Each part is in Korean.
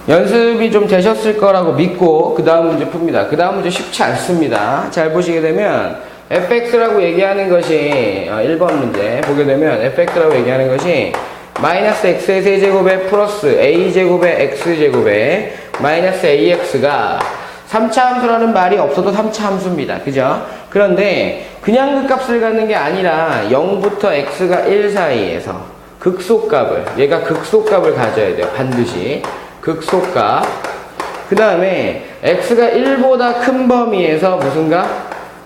연습이 좀 되셨을 거라고 믿고 그 다음 문제 풉니다. 그 다음 문제 쉽지 않습니다. 잘 보시게 되면 fx라고 얘기하는 것이 1번 문제 보게 되면 fx라고 얘기하는 것이 마이너스 x의 세제곱에 플러스 a제곱에 x제곱에 마이너스 ax가 3차 함수라는 말이 없어도 3차 함수입니다. 그죠? 그런데 그냥 그 값을 갖는 게 아니라 0부터 x가 1 사이에서 극소값을, 얘가 극소값을 가져야 돼요. 반드시. 극소값. 그 다음에 x가 1보다 큰 범위에서 무슨 값?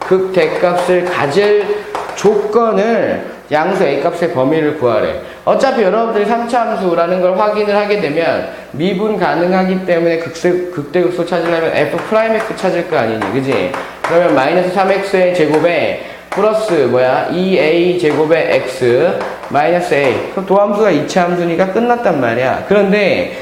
극대값을 가질 조건을 양수 a값의 범위를 구하래. 어차피 여러분들이 3차 함수라는 걸 확인을 하게 되면 미분 가능하기 때문에 극대극소 찾으려면 f'x 찾을 거 아니니, 그지? 그러면 마이너스 3x의 제곱에 플러스 2a 제곱의 x 마이너스 a. 그럼 도함수가 2차 함수니까 끝났단 말이야. 그런데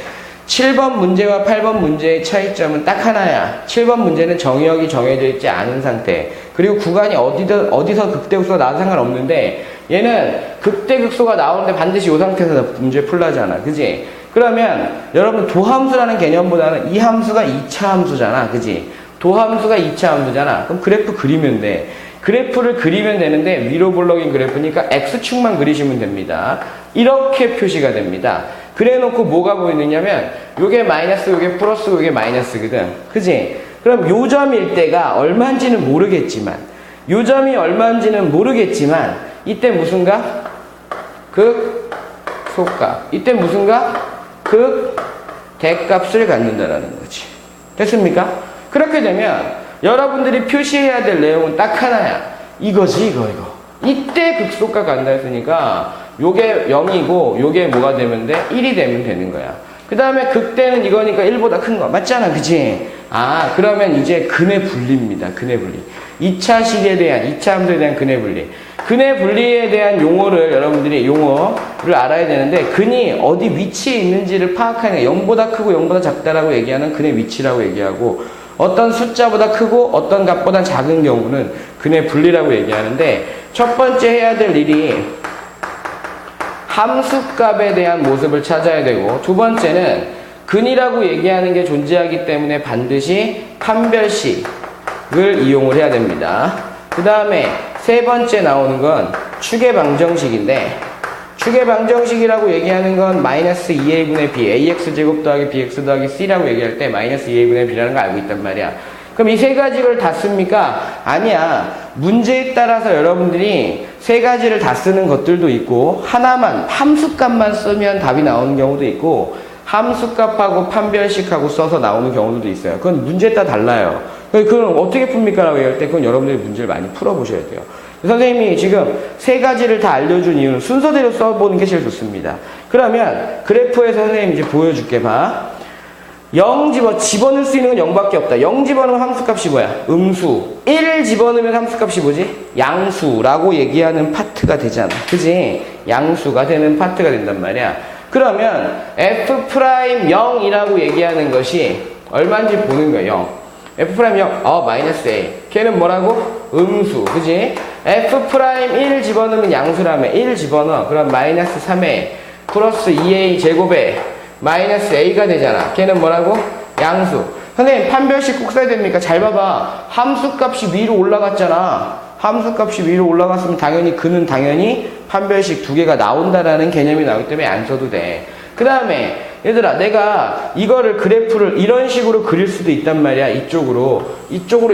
7번 문제와 8번 문제의 차이점은 딱 하나야. 7번 문제는 정의역이 정해져 있지 않은 상태. 그리고 구간이 어디서 극대극소가 나와도 상관없는데 얘는 극대극소가 나오는데 반드시 이 상태에서 문제 풀라잖아. 그지? 그러면 여러분 도함수라는 개념보다는 이 함수가 2차 함수잖아. 그지? 도함수가 2차 함수잖아. 그럼 그래프 그리면 돼. 그래프를 그리면 되는데 위로 볼록인 그래프니까 x축만 그리시면 됩니다. 이렇게 표시가 됩니다. 그래 놓고 뭐가 보이느냐면 요게 마이너스, 요게 플러스, 요게 마이너스거든. 그지? 그럼 요 점일 때가 얼마인지는 모르겠지만 요 점이 얼마인지는 모르겠지만 이때 무슨 값? 극소값. 이때 무슨 값? 극대값을 갖는다라는 거지. 됐습니까? 그렇게 되면 여러분들이 표시해야 될 내용은 딱 하나야. 이거지, 이거. 이때 극소값 간다 했으니까 요게 0이고 요게 뭐가 되면 돼? 1이 되면 되는 거야. 그 다음에 극대는 이거니까 1보다 큰 거 맞잖아, 그치? 아, 그러면 이제 근의 분리입니다. 근의 분리. 2차 식에 대한, 2차 함수에 대한 근의 분리. 근의 분리에 대한 용어를 여러분들이 용어를 알아야 되는데 근이 어디 위치에 있는지를 파악하는 게 0보다 크고 0보다 작다라고 얘기하는 근의 위치라고 얘기하고 어떤 숫자보다 크고 어떤 값보다 작은 경우는 근의 분리라고 얘기하는데 첫 번째 해야 될 일이 함수값에 대한 모습을 찾아야 되고 두 번째는 근이라고 얘기하는 게 존재하기 때문에 반드시 판별식을 이용을 해야 됩니다. 그 다음에 세 번째 나오는 건 축의 방정식인데 축의 방정식이라고 얘기하는 건 마이너스 2a분의 b ax제곱 더하기 bx 더하기 c라고 얘기할 때 마이너스 2a분의 b라는 걸 알고 있단 말이야. 그럼 이 세 가지를 다 씁니까? 아니야. 문제에 따라서 여러분들이 세 가지를 다 쓰는 것들도 있고 하나만 함수값만 쓰면 답이 나오는 경우도 있고 함수값하고 판별식하고 써서 나오는 경우도 있어요. 그건 문제에 따라 달라요. 그럼 어떻게 풉니까? 라고 얘기할 때 그건 여러분들이 문제를 많이 풀어보셔야 돼요. 선생님이 지금 세 가지를 다 알려준 이유는 순서대로 써보는 게 제일 좋습니다. 그러면 그래프에서 선생님이 이제 보여줄게 봐. 0 집어넣을 수 있는 건 0밖에 없다. 0 집어넣으면 함수값이 뭐야? 음수. 1 집어넣으면 함수값이 뭐지? 양수라고 얘기하는 파트가 되잖아. 그지? 양수가 되는 파트가 된단 말이야. 그러면 F'0이라고 얘기하는 것이 얼마인지 보는 거야. 0. F'0, 마이너스 A. 걔는 뭐라고? 음수. 그지? F'1 집어넣으면 양수라며. 1 집어넣어. 그럼 마이너스 3A 플러스 2A 제곱에 마이너스 A가 되잖아. 걔는 뭐라고? 양수. 선생님, 판별식 꼭 써야 됩니까? 잘 봐봐. 함수값이 위로 올라갔잖아. 함수값이 위로 올라갔으면 당연히 그는 당연히 판별식 두 개가 나온다라는 개념이 나오기 때문에 안 써도 돼. 그 다음에 얘들아, 내가 이거를 그래프를 이런 식으로 그릴 수도 있단 말이야. 이쪽으로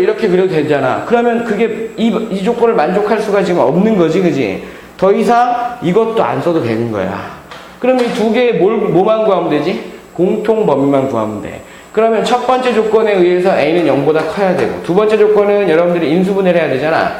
이렇게 그려도 되잖아. 그러면 그게 이 조건을 만족할 수가 지금 없는 거지, 그지? 더 이상 이것도 안 써도 되는 거야. 그럼 이 두 개의 뭐만 구하면 되지? 공통 범위만 구하면 돼. 그러면 첫 번째 조건에 의해서 A는 0보다 커야 되고 두 번째 조건은 여러분들이 인수분해를 해야 되잖아.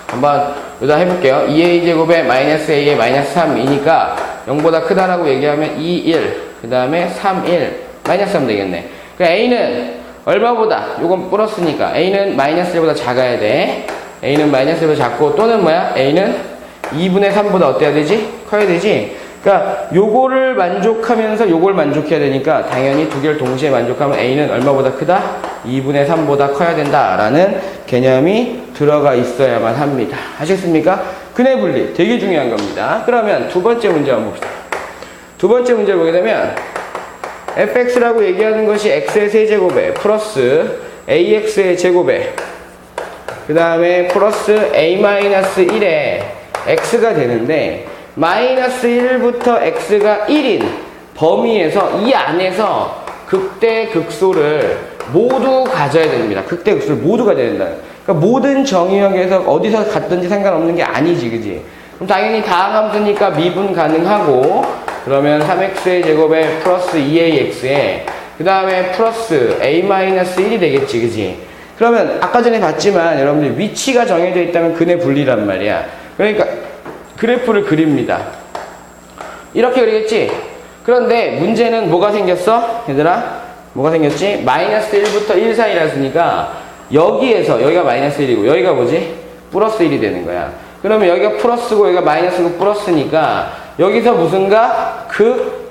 한번 여기다 해볼게요. 2A 제곱에 마이너스 A에 마이너스 3이니까 0보다 크다라고 얘기하면 2, 1, 그 다음에 3, 1, 마이너스 3 되겠네. 그러니까 A는 얼마보다? 요건 플러스니까 A는 마이너스 1보다 작아야 돼. A는 마이너스 1보다 작고 또는 뭐야? A는 2분의 3보다 어때야 되지? 커야 되지? 그러니까 요거를 만족하면서 요걸 만족해야 되니까 당연히 두 개를 동시에 만족하면 A는 얼마보다 크다? 2분의 3보다 커야 된다라는 개념이 들어가 있어야만 합니다. 아셨습니까? 근의 분리 되게 중요한 겁니다. 그러면 두 번째 문제 한번 봅시다. 두 번째 문제 보게 되면 fx라고 얘기하는 것이 x의 세제곱에 플러스 ax의 제곱에 그 다음에 플러스 a-1에 x가 되는데 마이너스 1부터 x가 1인 범위에서 이 안에서 극대 극소를 모두 가져야 됩니다. 극대 극소를 모두 가져야 된다. 그러니까 모든 정의역에서 어디서 갔든지 상관없는 게 아니지, 그지? 그럼 당연히 다항함수니까 미분 가능하고 그러면 3x의 제곱에 플러스 2ax에 그 다음에 플러스 a-1이 되겠지, 그지? 그러면 아까 전에 봤지만 여러분들 위치가 정해져 있다면 근의 분리란 말이야. 그러니까 그래프를 그립니다. 이렇게 그리겠지? 그런데 문제는 뭐가 생겼어? 얘들아? 뭐가 생겼지? 마이너스 1부터 1 사이라서니까 여기에서 여기가 마이너스 1이고 여기가 뭐지? 플러스 1이 되는 거야. 그러면 여기가 플러스고 여기가 마이너스고 플러스니까 여기서 무슨가? 극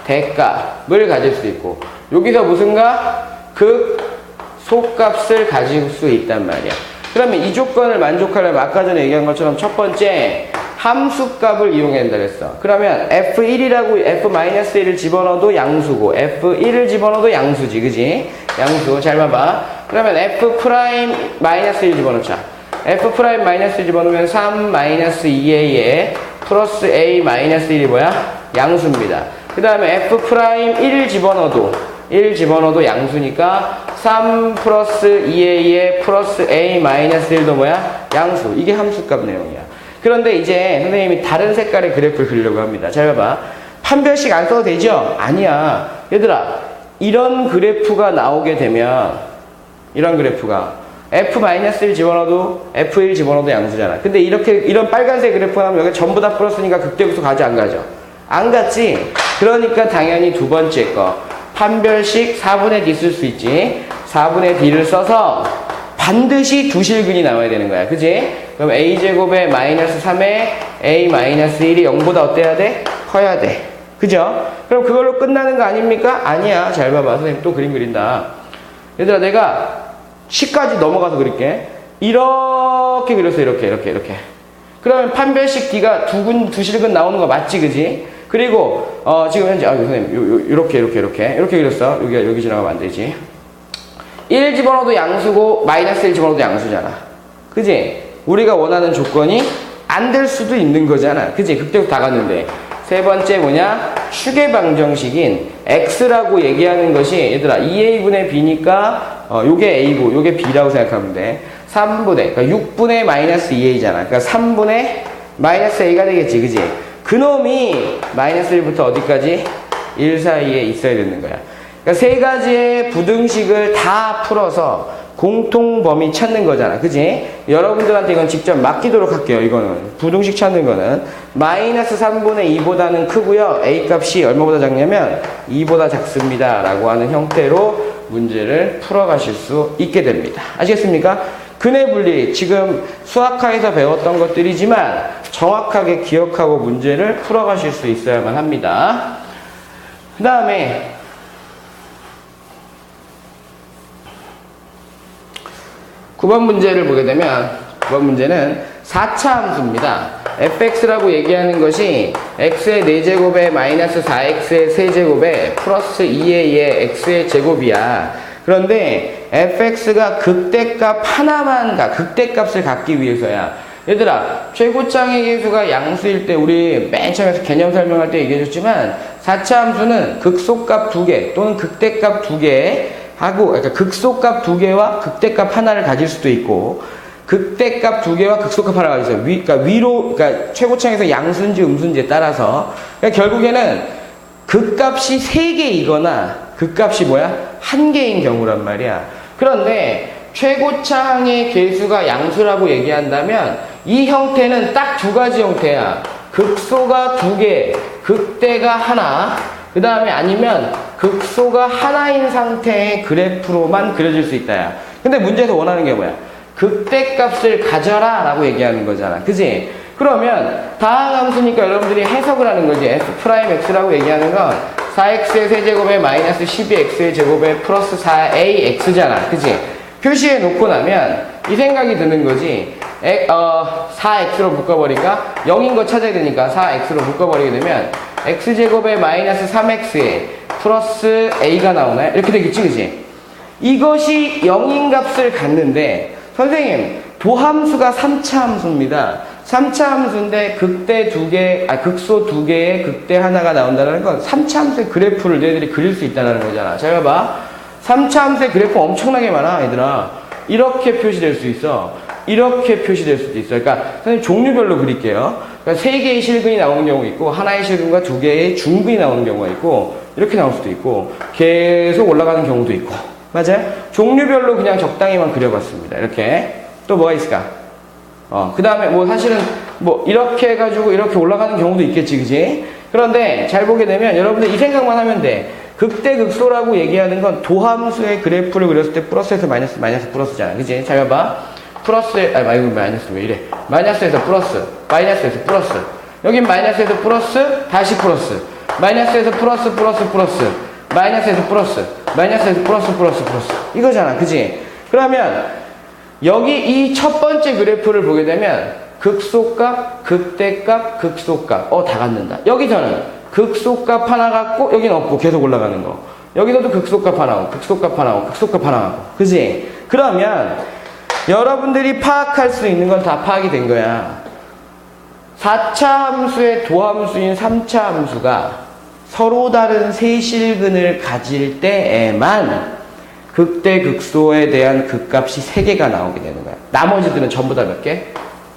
대값을 가질 수 있고 여기서 무슨가? 극 소값을 가질 수 있단 말이야. 그러면 이 조건을 만족하려면 아까 전에 얘기한 것처럼 첫 번째 함수값을 이용해야 된다 그랬어. 그러면 f1이라고 f-1을 집어넣어도 양수고 f1을 집어넣어도 양수지, 그지? 양수. 잘 봐봐. 그러면 f'-1 집어넣자. f'-1 집어넣으면 3-2a에 플러스 a-1이 뭐야? 양수입니다. 그 다음에 f'1 집어넣어도 양수니까 3 플러스 2a에 플러스 a-1도 뭐야? 양수. 이게 함수값 내용이야. 그런데 이제 선생님이 다른 색깔의 그래프를 그리려고 합니다. 잘 봐봐. 판별식 안 써도 되죠? 아니야. 얘들아, 이런 그래프가 나오게 되면 이런 그래프가 f-1 집어넣어도 f1 집어넣어도 양수잖아. 근데 이런 빨간색 그래프 하면 여기 전부 다 플러스니까 극대극소 가지 안 가죠? 안 갔지? 그러니까 당연히 두 번째 거 판별식 4분의 d 쓸 수 있지. 4분의 d를 써서 반드시 두 실근이 나와야 되는 거야. 그지? 그럼 a제곱에 마이너스 3에 a-1이 0보다 어때야 돼? 커야 돼. 그죠? 그럼 그걸로 끝나는 거 아닙니까? 아니야. 잘 봐봐. 선생님 또 그림 그린다. 얘들아, 내가 10까지 넘어가서 그릴게. 이렇게 그렸어. 이렇게. 그러면 판별식 d가 두 실근 나오는 거 맞지? 그지? 그리고 지금 현재 선생님 이렇게 그렸어. 여기 지나가면 안 되지. 1 집어넣어도 양수고 마이너스 1 집어넣어도 양수잖아. 그지? 우리가 원하는 조건이 안 될 수도 있는 거잖아. 그지? 극대극 다 갔는데. 세 번째 뭐냐? 축의 방정식인 x라고 얘기하는 것이 얘들아 2a분의 b니까 요게 a고 요게 b라고 생각하면 돼. 3분의 그러니까 6분의 마이너스 2a잖아. 그러니까 3분의 마이너스 a가 되겠지. 그지? 그놈이 마이너스 1부터 어디까지? 1 사이에 있어야 되는 거야. 그러니까 세 가지의 부등식을 다 풀어서 공통 범위 찾는 거잖아. 그지? 여러분들한테 이건 직접 맡기도록 할게요. 이거는. 부등식 찾는 거는. 마이너스 3분의 2보다는 크고요. A 값이 얼마보다 작냐면 2보다 작습니다. 라고 하는 형태로 문제를 풀어가실 수 있게 됩니다. 아시겠습니까? 근의 분리. 지금 수학화에서 배웠던 것들이지만 정확하게 기억하고 문제를 풀어가실 수 있어야만 합니다. 그 다음에 9번 문제를 보게 되면 9번 문제는 4차 함수입니다. fx라고 얘기하는 것이 x의 4제곱에 마이너스 4x의 세제곱에 플러스 2a의 x의 제곱이야. 그런데 fx가 극대값 하나만 극대값을 갖기 위해서야. 얘들아, 최고창의 계수가 양수일 때 우리 맨 처음에서 개념 설명할 때 얘기해줬지만 4차 함수는 극소값 2개 또는 극대값 2개 하고, 그러니까 극소값 2개와 극대값 하나를 가질 수도 있고, 극대값 2개와 극소값 하나를 가질 수 있어요. 그러니까 최고창에서 양수인지 음수인지에 따라서. 그러니까 결국에는 극값이 3개이거나 극값이 뭐야? 1개인 경우란 말이야. 그런데 최고창의 계수가 양수라고 얘기한다면 이 형태는 딱 2가지 형태야. 극소가 2개, 극대가 하나, 그 다음에 아니면 극소가 하나인 상태의 그래프로만 그려질 수 있다야. 근데 문제에서 원하는 게 뭐야? 극대값을 가져라 라고 얘기하는 거잖아. 그지? 그러면 다항함수니까 여러분들이 해석을 하는 거지. f'x라고 얘기하는 건 4x의 세제곱에 마이너스 12x의 제곱에 플러스 4ax잖아. 그지? 표시해 놓고 나면 이 생각이 드는 거지. 4x로 묶어버리니까 0인 거 찾아야 되니까 4x로 묶어버리게 되면 x제곱에 마이너스 3x에 플러스 a가 나오나요? 이렇게 되겠지, 그지? 이것이 0인 값을 갖는데, 선생님, 도함수가 3차 함수입니다. 3차 함수인데 극대 두 개, 극소 두 개에 극대 하나가 나온다는 건 3차 함수의 그래프를 너희들이 그릴 수 있다는 거잖아. 잘 봐봐. 3차 함수의 그래프 엄청나게 많아, 얘들아. 이렇게 표시될 수 있어. 이렇게 표시될 수도 있어. 그러니까 선생님 종류별로 그릴게요. 그러니까 3개의 실근이 나오는 경우가 있고, 하나의 실근과 2개의 중근이 나오는 경우가 있고, 이렇게 나올 수도 있고, 계속 올라가는 경우도 있고. 맞아요? 종류별로 그냥 적당히만 그려봤습니다. 이렇게. 또 뭐가 있을까? 그 다음에 뭐 사실은 뭐 이렇게 해가지고 이렇게 올라가는 경우도 있겠지, 그지? 그런데 잘 보게 되면 여러분들 이 생각만 하면 돼. 극대 극소라고 얘기하는 건 도함수의 그래프를 그렸을 때 플러스에서 마이너스, 마이너스 플러스잖아, 그지? 잘 봐봐. 플러스, 마이너스 왜 이래? 마이너스에서 플러스, 마이너스에서 플러스. 여긴 마이너스에서 플러스, 다시 플러스. 마이너스에서 플러스, 플러스, 플러스. 마이너스에서 플러스, 마이너스에서 플러스, 플러스, 플러스. 이거잖아, 그지? 그러면 여기 이 첫 번째 그래프를 보게 되면 극소값, 극대값, 극소값 다 갖는다. 여기서는 극소값 하나 갖고 여기는 없고 계속 올라가는 거. 여기서도 극소값 하나 오고 극소값 하나 오고 극소값 하나 오고, 그지? 그러면 여러분들이 파악할 수 있는 건 다 파악이 된 거야. 4차 함수의 도함수인 3차 함수가 서로 다른 세실근을 가질 때에만 극대 극소에 대한 극값이 3개가 나오게 되는 거야. 나머지들은 전부 다 몇 개?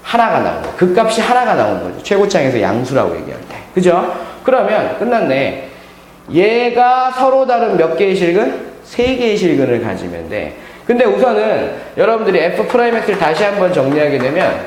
하나가 나오는 거야. 극값이 하나가 나오는 거죠. 최고창에서 양수라고 얘기할 때. 그죠? 그러면 끝났네. 얘가 서로 다른 몇 개의 실근? 3개의 실근을 가지면 돼. 근데 우선은 여러분들이 f'x를 다시 한번 정리하게 되면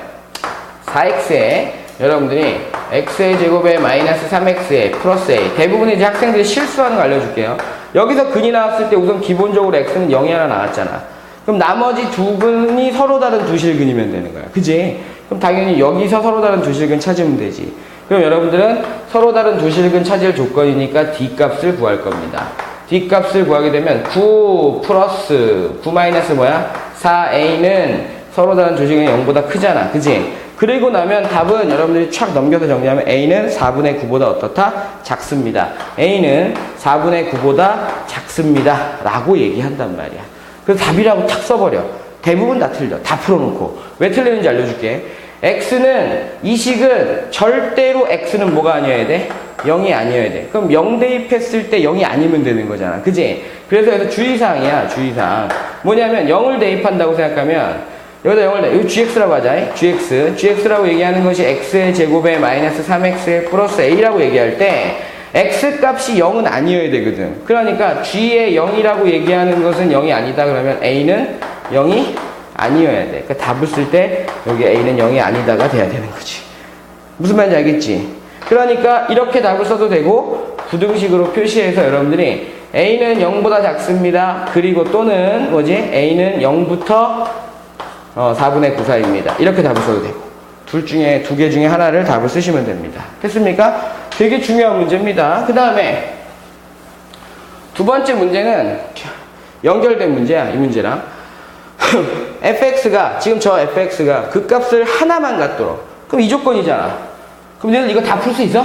4x에 여러분들이 x의 제곱에 마이너스 3x에 플러스 a, 대부분의 이제 학생들이 실수하는 거 알려줄게요. 여기서 근이 나왔을 때 우선 기본적으로 x는 0이 하나 나왔잖아. 그럼 나머지 두 근이 서로 다른 두 실근이면 되는 거야, 그지? 그럼 당연히 여기서 서로 다른 두 실근 찾으면 되지. 그럼 여러분들은 서로 다른 두 실근 찾을 조건이니까 d값을 구할 겁니다. d값을 구하게 되면 9 플러스 9 마이너스 뭐야? 4a는 서로 다른 두 실근이 0보다 크잖아, 그지? 그리고 나면 답은 여러분들이 촥 넘겨서 정리하면 a는 4분의 9보다 어떻다? 작습니다. a는 4분의 9보다 작습니다 라고 얘기한단 말이야. 그래서 답이라고 탁 써버려. 대부분 다 틀려. 다 풀어놓고. 왜 틀리는지 알려줄게. x는 이 식은 절대로 x는 뭐가 아니어야 돼? 0이 아니어야 돼. 그럼 0 대입했을 때 0이 아니면 되는 거잖아, 그지? 그래서 여기서 주의사항이야. 주의사항 뭐냐면 0을 대입한다고 생각하면 여기다 0을 여기 gx라고 하자. gx라고 얘기하는 것이 x의 제곱에 마이너스 3x의 플러스 a라고 얘기할 때 x 값이 0은 아니어야 되거든. 그러니까 g의 0이라고 얘기하는 것은 0이 아니다. 그러면 a는 0이 아니어야 돼. 그러니까 답을 쓸 때 여기 a는 0이 아니다가 돼야 되는 거지. 무슨 말인지 알겠지? 그러니까 이렇게 답을 써도 되고 부등식으로 표시해서 여러분들이 a는 0보다 작습니다. 그리고 또는 뭐지? a는 0부터 4분의 9 사이입니다. 이렇게 답을 써도 되고 두 개 중에 하나를 답을 쓰시면 됩니다. 됐습니까? 되게 중요한 문제입니다. 그 다음에 두 번째 문제는 연결된 문제야. 이 문제랑 fx가 지금 저 fx가 극값을 하나만 갖도록, 그럼 이 조건이잖아. 그럼 얘는 이거 다 풀 수 있어?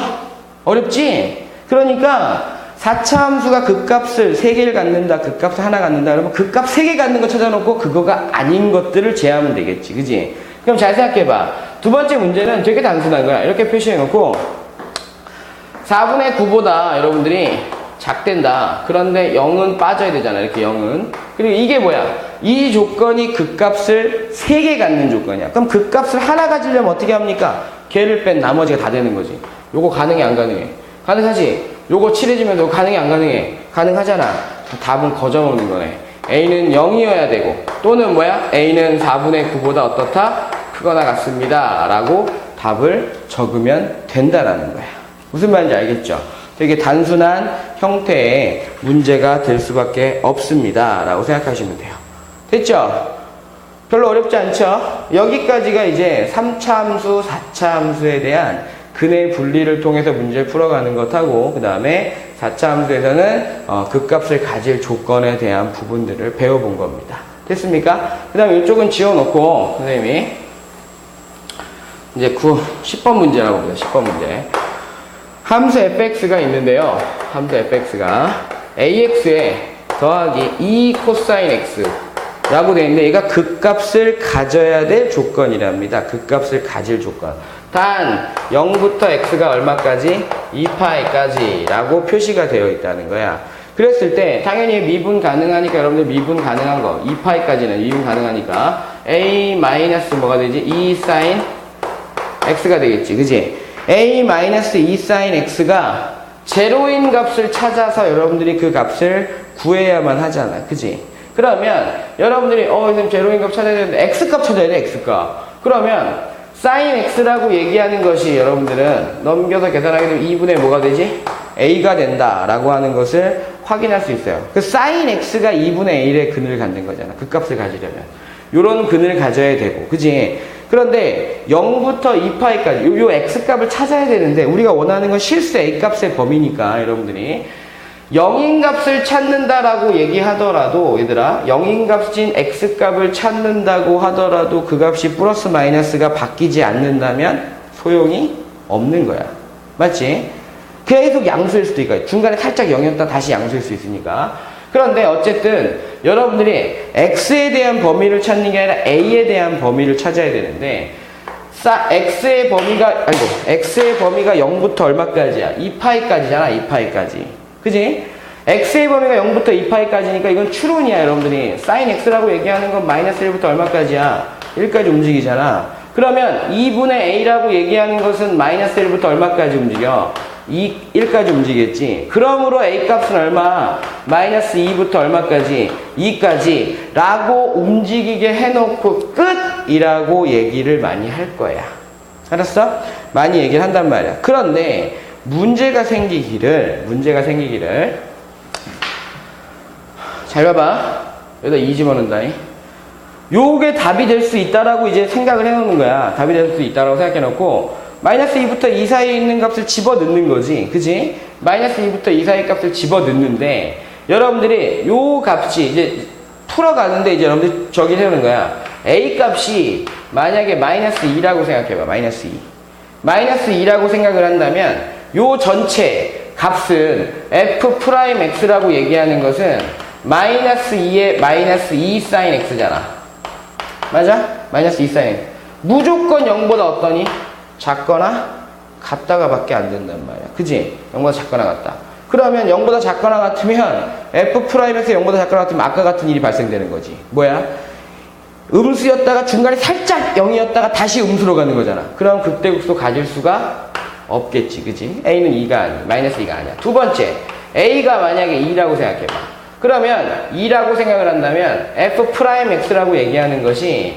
어렵지? 그러니까 4차 함수가 극값을 3개를 갖는다, 극값을 하나 갖는다 그러면 극값 3개 갖는 거 찾아놓고 그거가 아닌 것들을 제하면 되겠지, 그지? 그럼 잘 생각해봐. 두 번째 문제는 되게 단순한 거야. 이렇게 표시해놓고 4분의 9보다 여러분들이 작된다. 그런데 0은 빠져야 되잖아, 이렇게 0은. 그리고 이게 뭐야? 이 조건이 극값을 3개 갖는 조건이야. 그럼 극값을 하나 가지려면 어떻게 합니까? 걔를 뺀 나머지가 다 되는 거지. 요거 가능해, 안 가능해? 가능하지? 요거 칠해지면 요거 가능해, 안 가능해? 가능하잖아. 답은 거저먹는 거네. a는 0이어야 되고 또는 뭐야? a는 4분의 9보다 어떻다? 크거나 같습니다 라고 답을 적으면 된다라는 거야. 무슨 말인지 알겠죠? 되게 단순한 형태의 문제가 될 수밖에 없습니다 라고 생각하시면 돼요. 됐죠? 별로 어렵지 않죠? 여기까지가 이제 3차 함수, 4차 함수에 대한 근의 분리를 통해서 문제를 풀어가는 것하고, 그 다음에 4차 함수에서는 극값을 가질 조건에 대한 부분들을 배워본 겁니다. 됐습니까? 그 다음에 이쪽은 지워놓고 선생님이 이제 10번 문제라고 봅니다. 10번 문제. 함수 fx가 있는데요. 함수 fx가 AX에 더하기 2 코사인 X 라고 되어 있는데 얘가 극값을 가져야 될 조건이랍니다. 극값을 가질 조건. 단 0부터 x가 얼마까지? 2파이까지 라고 표시가 되어 있다는 거야. 그랬을 때 당연히 미분 가능하니까 여러분들 미분 가능한 거 2파이까지는 미분 가능하니까 a 마이너스 뭐가 되지? 2 사인 x가 되겠지. 그지? a 마이너스 2 사인 x가 제로인 값을 찾아서 여러분들이 그 값을 구해야만 하잖아. 그지? 그러면 여러분들이 선생님 제로인 값 찾아야 되는데 x값 찾아야 돼. x값. 그러면 sin x라고 얘기하는 것이 여러분들은 넘겨서 계산하게 되면 2분의 뭐가 되지? a가 된다라고 하는 것을 확인할 수 있어요. 그 sin x가 2분의 a의 근을 갖는 거잖아. 그 값을 가지려면. 요런 근을 가져야 되고. 그지? 그런데 0부터 2파이까지 요 x값을 찾아야 되는데 우리가 원하는 건 실수 a값의 범위니까 여러분들이 0인 값을 찾는다라고 얘기하더라도 얘들아 0인 값인 x값을 찾는다고 하더라도 그 값이 플러스 마이너스가 바뀌지 않는다면 소용이 없는 거야. 맞지? 계속 양수일 수도 있고 중간에 살짝 0이었다 다시 양수일 수 있으니까. 그런데 어쨌든 여러분들이 x에 대한 범위를 찾는 게 아니라 a에 대한 범위를 찾아야 되는데 x의 범위가 0부터 얼마까지야? 2파이까지잖아. 2파이까지. 그지? x의 범위가 0부터 2파이까지니까 이건 추론이야. 여러분들이 sin x라고 얘기하는 건 마이너스 1부터 얼마까지야? 1까지 움직이잖아. 그러면 2분의 a라고 얘기하는 것은 마이너스 1부터 얼마까지 움직여? 1까지 움직이겠지. 그러므로 a값은 얼마? 마이너스 2부터 얼마까지? 2까지 라고 움직이게 해놓고 끝이라고 얘기를 많이 할 거야. 알았어? 많이 얘기를 한단 말이야. 그런데 문제가 생기기를 잘 봐봐. 여기다 2 집어넣는다니. 요게 답이 될 수 있다라고 이제 생각을 해놓는 거야. 답이 될 수 있다라고 생각해놓고 마이너스 2부터 2 사이에 있는 값을 집어넣는 거지. 그지? 마이너스 2부터 2 사이 값을 집어넣는데 여러분들이 요 값이 이제 풀어가는데 이제 여러분들 저기 해놓는 거야. a 값이 만약에 마이너스 2라고 생각해봐. 마이너스 2. 마이너스 2라고 생각을 한다면 요 전체 값은 f'x라고 얘기하는 것은 마이너스 2에 마이너스 2 sin x잖아. 맞아? 마이너스 2 sin x. 무조건 0보다 어떠니? 작거나 같다가 밖에 안 된단 말이야. 그지? 0보다 작거나 같다. 그러면 0보다 작거나 같으면 f'에서 0보다 작거나 같으면 아까 같은 일이 발생되는 거지. 뭐야? 음수였다가 중간에 살짝 0이었다가 다시 음수로 가는 거잖아. 그럼 극대극소 가질 수가 없겠지. 그지? a는 2가 아니야. 마이너스 2가 아니야. 두 번째, a가 만약에 2라고 생각해봐. 그러면 2라고 생각을 한다면 f'x라고 얘기하는 것이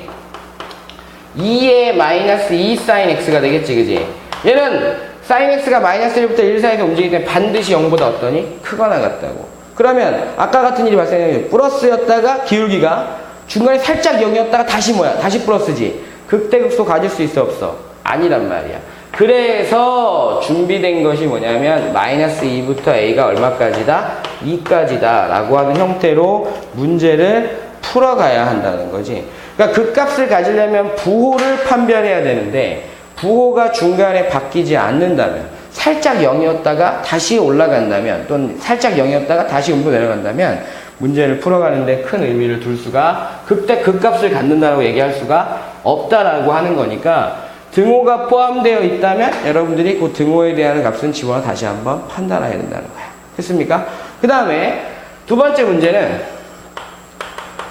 2의 마이너스 2 sin x가 되겠지. 그지? 얘는 sin x가 마이너스 1부터 1 사이에서 움직이기 때문에 반드시 0보다 어떠니? 크거나 같다고. 그러면 아까 같은 일이 발생하는 게 플러스였다가 기울기가 중간에 살짝 0이었다가 다시 뭐야? 다시 플러스지. 극대극소 가질 수 있어 없어? 아니란 말이야. 그래서 준비된 것이 뭐냐면 마이너스 2부터 a가 얼마까지다? 2까지다 라고 하는 형태로 문제를 풀어가야 한다는 거지. 그러니까 그 값을 가지려면 부호를 판별해야 되는데 부호가 중간에 바뀌지 않는다면 살짝 0이었다가 다시 올라간다면 또는 살짝 0이었다가 다시 음수 내려간다면 문제를 풀어가는데 큰 의미를 둘 수가 그때 그 값을 갖는다고 얘기할 수가 없다라고 하는 거니까 등호가 포함되어 있다면 여러분들이 그 등호에 대한 값은 집어넣어 다시 한번 판단해야 된다는 거야. 됐습니까? 그 다음에 두 번째 문제는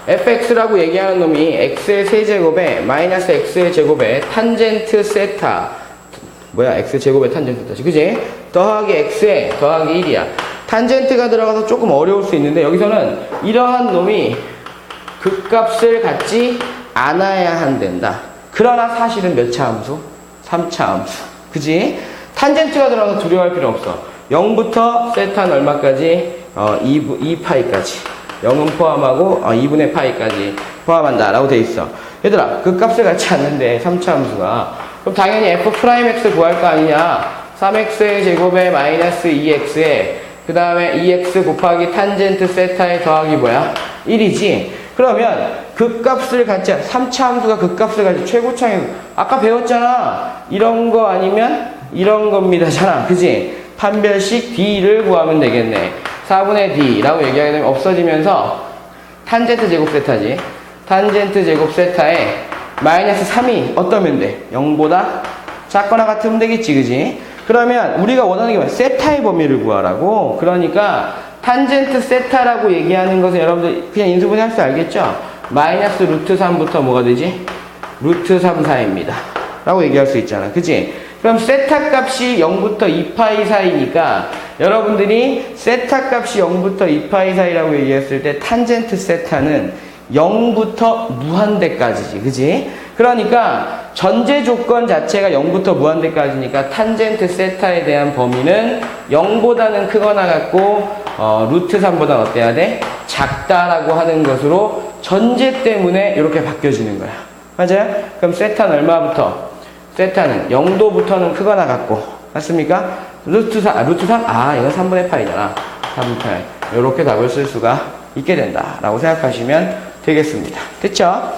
fx라고 얘기하는 놈이 x의 세제곱에 마이너스 x의 제곱에 탄젠트 세타 뭐야? x제곱에 탄젠트 세타지. 그지? 더하기 x에 더하기 1이야. 탄젠트가 들어가서 조금 어려울 수 있는데 여기서는 이러한 놈이 극값을 갖지 않아야 한단다. 그러나 사실은 몇 차 함수? 3차 함수. 그지? 탄젠트가 들어가서 두려워할 필요 없어. 0부터 세타는 얼마까지? 2파이까지. 0은 포함하고 2분의 파이까지 포함한다 라고 돼 있어. 얘들아 그 값을 갖지 않는데 3차 함수가 그럼 당연히 f'x 구할 거 아니냐. 3x의 제곱에 마이너스 2x에 그 다음에 2x 곱하기 탄젠트 세타의 더하기 뭐야? 1이지. 그러면 그 값을 갖지 3차 함수가 그 값을 갖지 최고차이 아까 배웠잖아. 이런 거 아니면 이런 겁니다잖아. 그지? 판별식 D를 구하면 되겠네. 4분의 d라고 얘기하게 되면 없어지면서 탄젠트 제곱 세타지. 탄젠트 제곱 세타에 마이너스 3이 어떠면 돼? 0보다 작거나 같으면 되겠지, 그지? 그러면 우리가 원하는 게 뭐야? 세타의 범위를 구하라고. 그러니까 탄젠트 세타라고 얘기하는 것은 여러분들 그냥 인수분해 할 수 알겠죠? 마이너스 루트 3부터 뭐가 되지? 루트 3, 4입니다. 라고 얘기할 수 있잖아. 그치? 그럼 세타 값이 0부터 2파이 사이니까 여러분들이 세타 값이 0부터 2파이 사이라고 얘기했을 때 탄젠트 세타는 0부터 무한대까지지. 그치? 그러니까 전제 조건 자체가 0부터 무한대까지니까 탄젠트 세타에 대한 범위는 0보다는 크거나 같고 루트 3보다는 어때야 돼? 작다라고 하는 것으로 전제 때문에 이렇게 바뀌어지는 거야. 맞아요? 그럼 세타는 얼마부터? 세타는 0도부터는 크거나 같고 맞습니까? 루트 3? 이건 3분의 파이잖아. 3분의 파이. 이렇게 답을 쓸 수가 있게 된다라고 생각하시면 되겠습니다. 됐죠?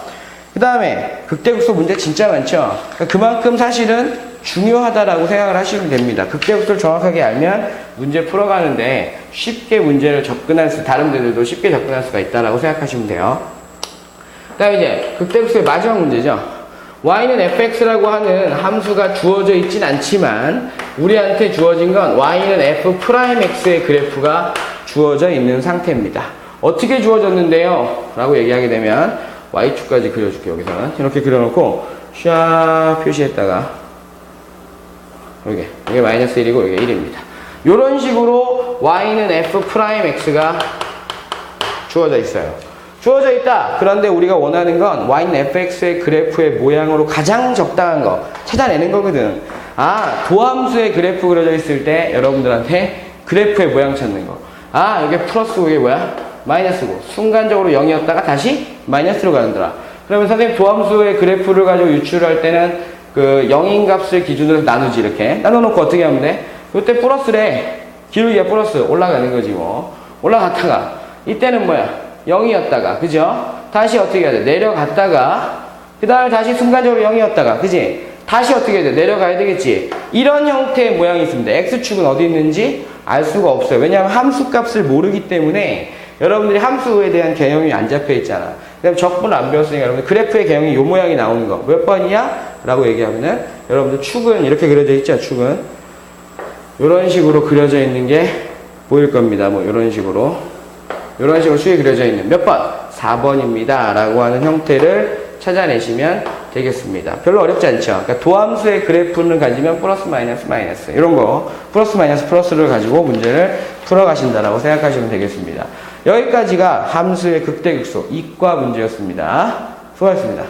그 다음에 극대극소 문제 진짜 많죠? 그만큼 사실은 중요하다라고 생각을 하시면 됩니다. 극대극소를 정확하게 알면 문제 풀어가는데 쉽게 문제를 접근할 수, 다른 데들도 쉽게 접근할 수가 있다라고 생각하시면 돼요. 그 다음에 이제 극대극소의 마지막 문제죠. y는 fx라고 하는 함수가 주어져 있진 않지만 우리한테 주어진 건 y는 f'x의 그래프가 주어져 있는 상태입니다. 어떻게 주어졌는데요? 라고 얘기하게 되면 y축까지 그려줄게요. 여기서는 이렇게 그려놓고 샤 표시했다가 이게 마이너스 1이고 이게 1입니다. 이런 식으로 y는 f'x가 주어져 있어요. 주어져 있다. 그런데 우리가 원하는 건 y는 fx의 그래프의 모양으로 가장 적당한 거 찾아내는 거거든. 도함수의 그래프 그려져 있을 때 여러분들한테 그래프의 모양 찾는 거. 이게 플러스고 이게 뭐야? 마이너스고 순간적으로 0이었다가 다시 마이너스로 가는더라. 그러면 선생님 도함수의 그래프를 가지고 유출할 때는 그 0인 값을 기준으로 나누지. 이렇게 나눠놓고 어떻게 하면 돼? 이때 플러스래. 기울기가 플러스 올라가는 거지 뭐. 올라갔다가 이때는 뭐야? 0이었다가 그죠? 다시 어떻게 해야 돼? 내려갔다가 그 다음에 다시 순간적으로 0이었다가 그지? 다시 어떻게 해야 돼? 내려가야 되겠지? 이런 형태의 모양이 있습니다. x축은 어디 있는지 알 수가 없어요. 왜냐하면 함수 값을 모르기 때문에 여러분들이 함수에 대한 개념이 안 잡혀 있잖아. 그다음에 적분을 안 배웠으니까 여러분들 그래프의 개념이 이 모양이 나오는 거 몇 번이야? 라고 얘기하면은 여러분들 축은 이렇게 그려져 있죠. 축은 이런 식으로 그려져 있는 게 보일 겁니다. 뭐 이런 식으로 축이 그려져 있는 몇 번? 4번입니다. 라고 하는 형태를 찾아내시면 되겠습니다. 별로 어렵지 않죠? 그러니까 도함수의 그래프를 가지면 플러스 마이너스 마이너스 이런 거 플러스 마이너스 플러스를 가지고 문제를 풀어가신다라고 생각하시면 되겠습니다. 여기까지가 함수의 극대극소 이과 문제였습니다. 수고하셨습니다.